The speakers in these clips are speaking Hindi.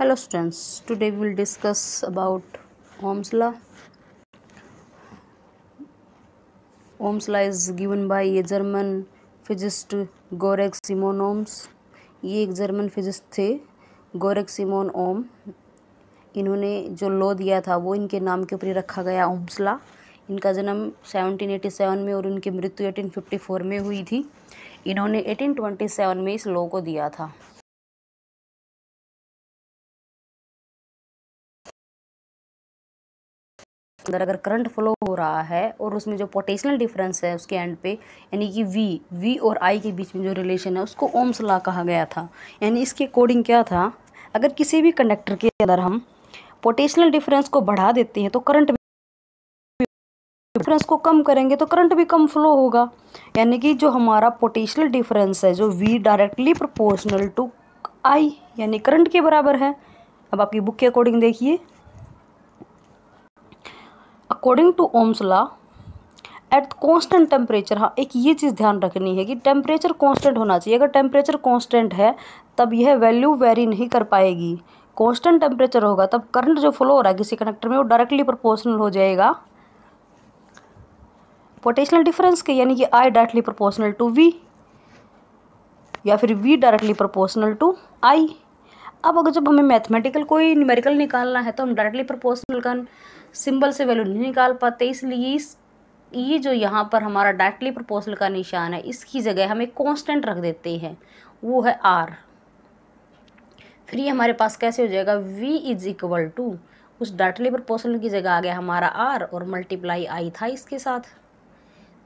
Hello students, today we will discuss about Ohm's law. Ohm's law is given by a German physicist Georg Simon Ohms. ये एक जर्मन फिजिस्ट थे गोरख सिमोन ओम। इन्होंने जो लॉ दिया था वो इनके नाम के ऊपर रखा गया, ओम्स लॉ। इनका जन्म 1787 में और उनकी मृत्यु 1854 में हुई थी। इन्होंने 1827 में इस लॉ को दिया था। अगर करंट फ्लो हो रहा है और उसमें जो पोटेंशियल डिफरेंस है उसके एंड पे, यानी कि वी और आई के बीच में जो रिलेशन है उसको ओम्स लॉ कहा गया था। यानी इसके अकॉर्डिंग क्या था, अगर किसी भी कंडक्टर के अंदर हम पोटेंशियल डिफरेंस को बढ़ा देते हैं तो करंट डिफरेंस को कम करेंगे तो करंट भी कम फ्लो होगा। यानी कि जो हमारा पोटेंशियल डिफरेंस है जो वी डायरेक्टली प्रोपोर्शनल टू आई यानी करंट के बराबर है। अब आपकी बुक के अकॉर्डिंग देखिए, according to Ohm's law at constant temperature. हाँ, एक ये चीज़ ध्यान रखनी है कि टेम्परेचर कांस्टेंट होना चाहिए। अगर टेम्परेचर कांस्टेंट है तब यह वैल्यू वेरी नहीं कर पाएगी। कांस्टेंट टेम्परेचर होगा तब करंट जो फ्लो हो रहा है किसी कंडक्टर में वो डायरेक्टली प्रोपोर्शनल हो जाएगा पोटेंशियल डिफरेंस के, यानी कि I directly proportional to V या फिर V directly proportional to I. अब अगर जब हमें मैथमेटिकल कोई न्यूमेरिकल निकालना है तो हम डायरेक्टली प्रोपोर्शनल का सिंबल से वैल्यू नहीं निकाल पाते, इसलिए ये जो यहाँ पर हमारा डायरेक्टली प्रोपोर्शनल का निशान है इसकी जगह हम एक कांस्टेंट रख देते हैं, वो है आर। फिर ये हमारे पास कैसे हो जाएगा, v इज इक्वल टू उस डायरेक्टली प्रोपोर्शनल की जगह आ गया हमारा आर और मल्टीप्लाई आई था इसके साथ।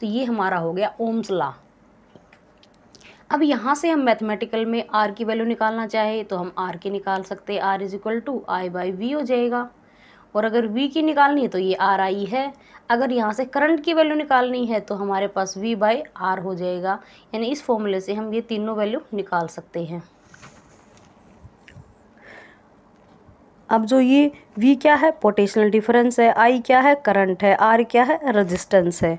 तो ये हमारा हो गया ओम्स लॉ। अब यहाँ से हम मैथमेटिकल में आर की वैल्यू निकालना चाहे तो हम आर की निकाल सकते हैं, R is equal to I by V हो जाएगा। और अगर v की निकालनी है तो ये आर आई है। अगर यहाँ से करंट की वैल्यू निकालनी है तो हमारे पास v बाई आर हो जाएगा। यानी इस फॉर्मूले से हम ये तीनों वैल्यू निकाल सकते हैं। अब जो ये v क्या है, पोटेंशियल डिफरेंस है, I क्या है, करंट है, R क्या है, रेजिस्टेंस है।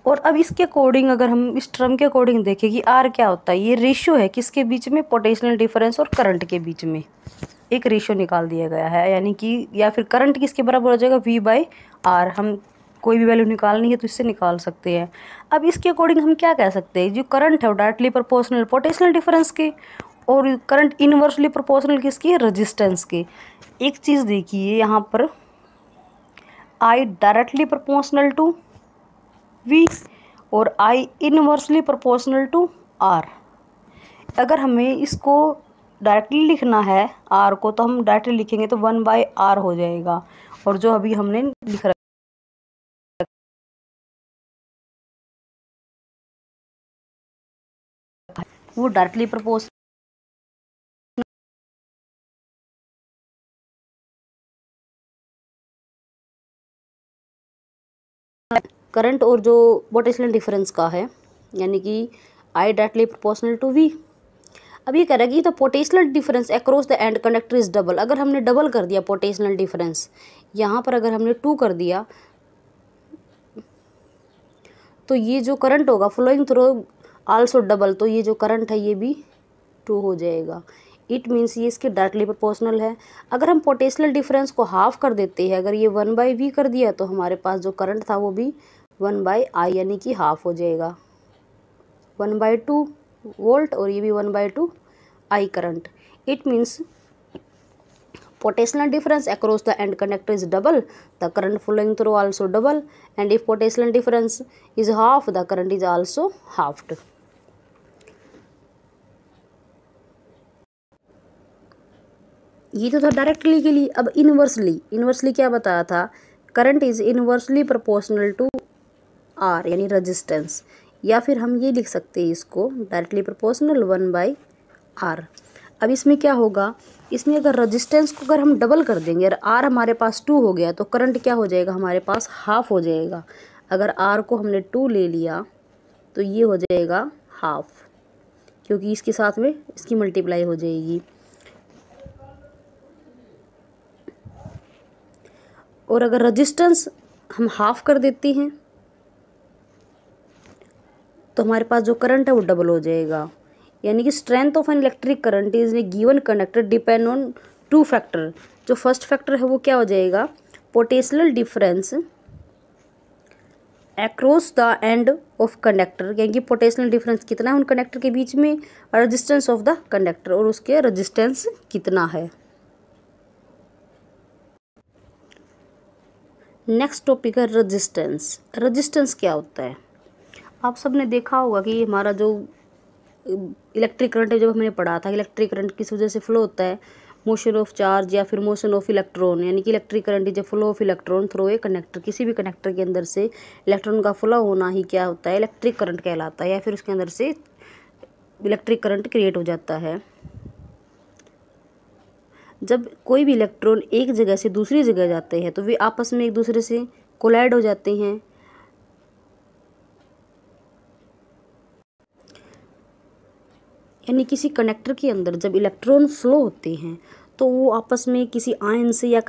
और अब इसके अकॉर्डिंग अगर हम इस टर्म के अकॉर्डिंग देखें कि R क्या होता है, ये रेशियो है किसके बीच में, पोटेंशियल डिफरेंस और करंट के बीच में एक रेशियो निकाल दिया गया है। यानी कि या फिर करंट किसके बराबर हो जाएगा, V बाई आर। हम कोई भी वैल्यू निकालनी है तो इससे निकाल सकते हैं। अब इसके अकॉर्डिंग हम क्या कह सकते हैं, जो करंट है वो डायरेक्टली प्रोपोर्शनल पोटेंशियल डिफरेंस के और करंट इनवर्सली प्रोपोर्शनल किसकी है, रेजिस्टेंस के। एक चीज़ देखिए यहाँ पर, I directly proportional to V और I inversely proportional to R. अगर हमें इसको डायरेक्टली लिखना है आर को तो हम डायरेक्टली लिखेंगे तो 1/r हो जाएगा। और जो अभी हमने लिख रखा है वो डायरेक्टली प्रोपोर्शनल करंट और जो पोटेंशियल डिफरेंस का है, यानी कि I directly proportional to V. अब ये कह रहा है कि तो potential difference across the end conductor is double. अगर हमने डबल कर दिया पोटेंशियल डिफरेंस, यहाँ पर अगर हमने 2 कर दिया तो ये जो करंट होगा फ्लोइंग थ्रू आल्सो डबल, तो ये जो करंट है ये भी 2 हो जाएगा। इट मीन्स ये इसके डायरेक्टली प्रोपोर्शनल है। अगर हम पोटेंशियल डिफरेंस को हाफ कर देते हैं, अगर ये 1/v कर दिया तो हमारे पास जो करंट था वो भी 1/i यानी कि हाफ हो जाएगा, 1/2 वोल्ट और ये भी 1/2 I current. It means potential difference across the end conductor is double, the current flowing through also double, and if potential difference is half, the current is also halved. ये तो था डायरेक्टली के लिए। अब इनवर्सली क्या बताया था, current is inversely proportional to R यानी रेजिस्टेंस, या फिर हम ये लिख सकते हैं इसको डायरेक्टली प्रोपोर्शनल 1/r। अब इसमें क्या होगा, इसमें अगर रेजिस्टेंस को अगर हम डबल कर देंगे, अगर आर हमारे पास 2 हो गया तो करंट क्या हो जाएगा हमारे पास, हाफ हो जाएगा। अगर आर को हमने 2 ले लिया तो ये हो जाएगा हाफ, क्योंकि इसके साथ में इसकी मल्टीप्लाई हो जाएगी। और अगर रेजिस्टेंस हम हाफ कर देते हैं तो हमारे पास जो करंट है वो डबल हो जाएगा। यानी कि strength of an electric current is a given conductor depend on two factor, जो फर्स्ट फैक्टर है वो क्या हो जाएगा, potential difference across the end of conductor, यानी कि पोटेंशियल डिफरेंस कितना है उन कंडक्टर के बीच में, रेजिस्टेंस ऑफ द कंडक्टर, और उसके रेजिस्टेंस कितना है। नेक्स्ट टॉपिक है रेजिस्टेंस। रेजिस्टेंस क्या होता है, आप सबने देखा होगा कि हमारा जो इलेक्ट्रिक करंट है, जब हमने पढ़ा था इलेक्ट्रिक करंट किस वजह से फ्लो होता है, मोशन ऑफ चार्ज या फिर मोशन ऑफ इलेक्ट्रॉन, यानी कि electric current is flow of electron through a conductor, किसी भी कंडक्टर के अंदर से इलेक्ट्रॉन का फ्लो होना ही क्या होता है, इलेक्ट्रिक करंट कहलाता है, या फिर उसके अंदर से इलेक्ट्रिक करंट क्रिएट हो जाता है। जब कोई भी इलेक्ट्रॉन एक जगह से दूसरी जगह जाते हैं तो वे आपस में एक दूसरे से कोलाइड हो जाते हैं, यानी किसी कनेक्टर के अंदर जब इलेक्ट्रॉन फ्लो होते हैं तो वो आपस में किसी आयन से या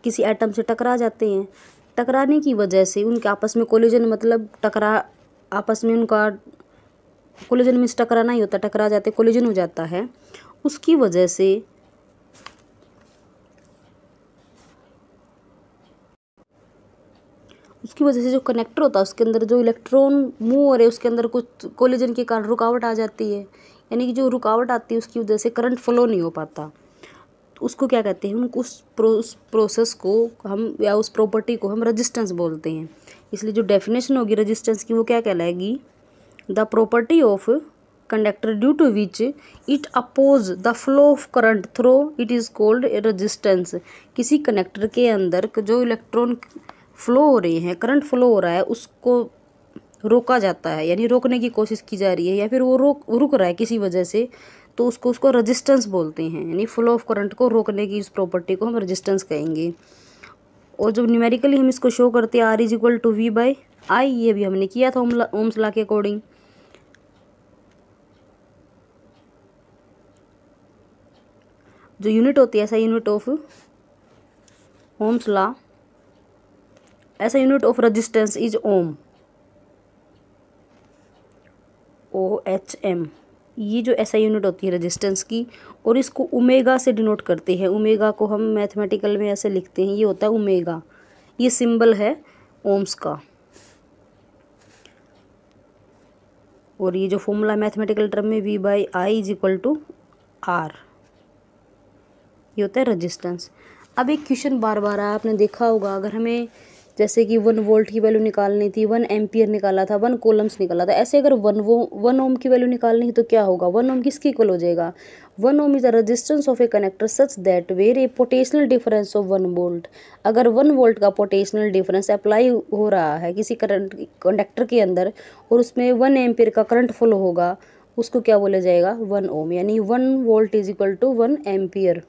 किसी एटम से टकरा जाते हैं। टकराने की वजह से उनके आपस में कोलिजन, मतलब आपस में उनका कोलिजन मीन्स टकराना ही होता है, टकरा जाते, कोलिजन हो जाता है। उसकी वजह से जो कनेक्टर होता है उसके अंदर जो इलेक्ट्रॉन मूव हो रहे हैं उसके अंदर कुछ कोलिजन के कारण रुकावट आ जाती है, यानी कि जो रुकावट आती है उसकी वजह से करंट फ्लो नहीं हो पाता। तो उसको क्या कहते हैं, उस प्रोसेस को हम या उस प्रॉपर्टी को हम रेजिस्टेंस बोलते हैं। इसलिए जो डेफिनेशन होगी रेजिस्टेंस की वो क्या कहलाएगी, the property of conductor due to which it oppose the flow of current through it is called resistance. किसी कनेक्टर के अंदर जो इलेक्ट्रॉन फ्लो हो रहे हैं, करंट फ्लो हो रहा है, उसको रोका जाता है, यानी रोकने की कोशिश की जा रही है, या फिर वो रुक रहा है किसी वजह से, तो उसको रेजिस्टेंस बोलते हैं। यानी फ्लो ऑफ करंट को रोकने की इस प्रॉपर्टी को हम रेजिस्टेंस कहेंगे। और जब न्यूमेरिकली हम इसको शो करते हैं R is equal to V by I, ये भी हमने किया था ओम्स लॉ के अकॉर्डिंग। जो यूनिट होती है ऐसा यूनिट ऑफ ओम्स लॉ, ऐसा unit of resistance is ohm, OHM। ये जो ऐसा यूनिट होती है रेजिस्टेंस की, और इसको ओमेगा से डिनोट करते हैं। ओमेगा को हम मैथमेटिकल में ऐसे लिखते हैं, ये होता है ओमेगा, ये सिंबल है ओम्स का। और ये जो फॉर्मूला मैथमेटिकल टर्म में V by I is equal to R, ये होता है रेजिस्टेंस। अब एक क्वेश्चन बार बार आया, आपने देखा होगा, अगर हमें जैसे कि 1 वोल्ट की वैल्यू निकालनी थी, 1 एम्पियर निकाला था, 1 कूलम्स निकाला था, ऐसे अगर 1 ओम की वैल्यू निकालनी है तो क्या होगा, 1 ओम किसके इक्वल हो जाएगा, 1 ohm is the resistance of a connector such that where a potential difference of 1 volt. अगर 1 वोल्ट का पोटेंशियल डिफरेंस अप्लाई हो रहा है किसी करंट कंडक्टर के अंदर और उसमें 1 एम्पियर का करंट फ्लो होगा, उसको क्या बोला जाएगा, 1 ओम। यानी 1 volt is equal to 1 ampere.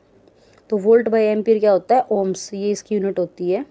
तो वोल्ट बाई एम्पियर क्या होता है, ओम्स, ये इसकी यूनिट होती है।